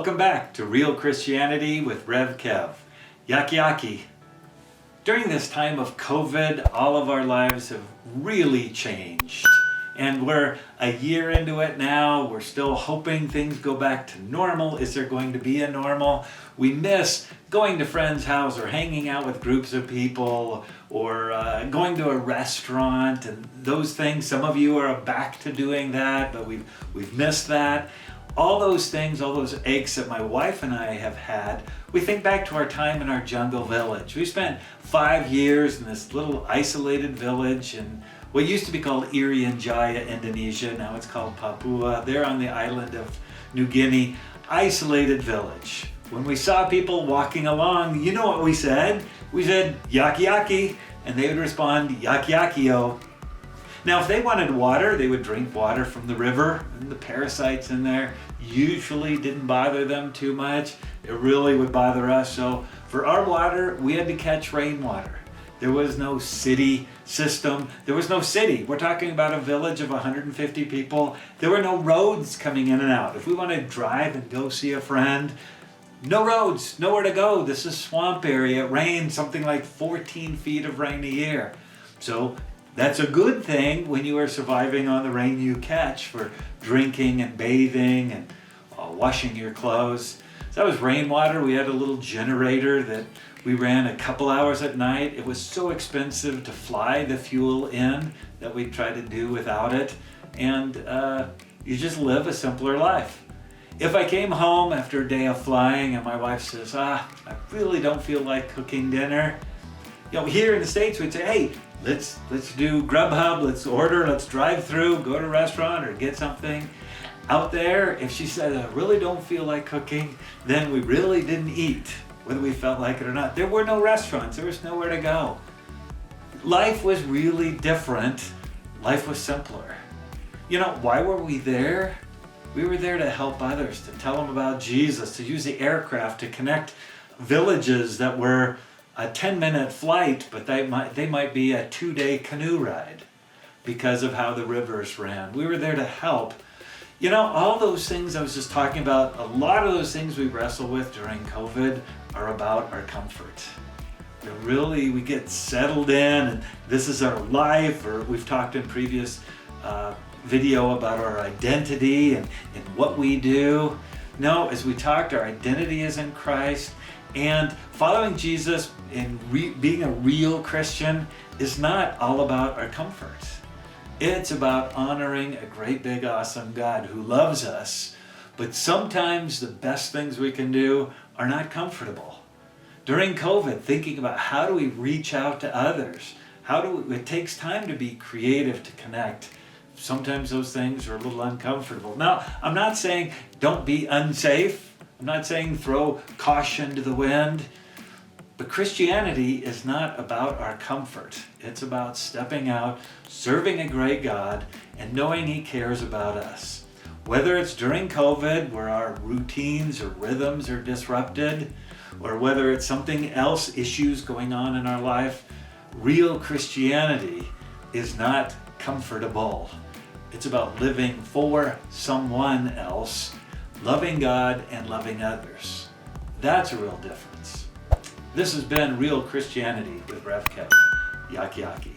Welcome back to Real Christianity with Rev Kev. Yaki yaki. During this time of COVID, all of our lives have really changed. And we're a year into it now. We're still hoping things go back to normal. Is there going to be a normal? We miss going to friends' house or hanging out with groups of people or going to a restaurant and those things. Some of you are back to doing that, but we've missed that. All those things, all those aches that my wife and I have had, we think back to our time in our jungle village. We spent 5 years in this little isolated village in what used to be called Irian Jaya, Indonesia. Now it's called Papua. They're on the island of New Guinea. Isolated village. When we saw people walking along, you know what we said? We said, yaki yaki, and they would respond, yaki yaki-o. Now, if they wanted water, they would drink water from the river, and the parasites in there usually didn't bother them too much. It really would bother us. So for our water, we had to catch rainwater. There was no city system. There was no city. We're talking about a village of 150 people. There were no roads coming in and out. If we wanted to drive and go see a friend, no roads, nowhere to go. This is swamp area. It rains something like 14 feet of rain a year. So that's a good thing when you are surviving on the rain you catch for drinking and bathing and washing your clothes. So that was rainwater. We had a little generator that we ran a couple hours at night. It was so expensive to fly the fuel in that we tried to do without it. And you just live a simpler life. If I came home after a day of flying and my wife says, I really don't feel like cooking dinner. You know, here in the States we'd say, hey, let's do Grubhub, let's order, let's drive through, go to a restaurant or get something. Out there, if she said, I really don't feel like cooking, then we really didn't eat, whether we felt like it or not. There were no restaurants, there was nowhere to go. Life was really different. Life was simpler. You know, why were we there? We were there to help others, to tell them about Jesus, to use the aircraft to connect villages that were a 10-minute flight, but they might be a 2-day canoe ride because of how the rivers ran. We were there to help. You know, all those things I was just talking about, a lot of those things we wrestle with during COVID are about our comfort. We get settled in and this is our life, or we've talked in previous video about our identity and what we do. No, as we talked, our identity is in Christ. And following Jesus and being a real Christian is not all about our comfort. It's about honoring a great, big, awesome God who loves us. But sometimes the best things we can do are not comfortable. During COVID, thinking about how do we reach out to others? It takes time to be creative, to connect. Sometimes those things are a little uncomfortable. Now, I'm not saying don't be unsafe. I'm not saying throw caution to the wind, but Christianity is not about our comfort. It's about stepping out, serving a great God, and knowing He cares about us. Whether it's during COVID where our routines or rhythms are disrupted, or whether it's something else, issues going on in our life, real Christianity is not comfortable. It's about living for someone else, loving God and loving others. That's a real difference. This has been Real Christianity with Rev Kev. Yaki yaki.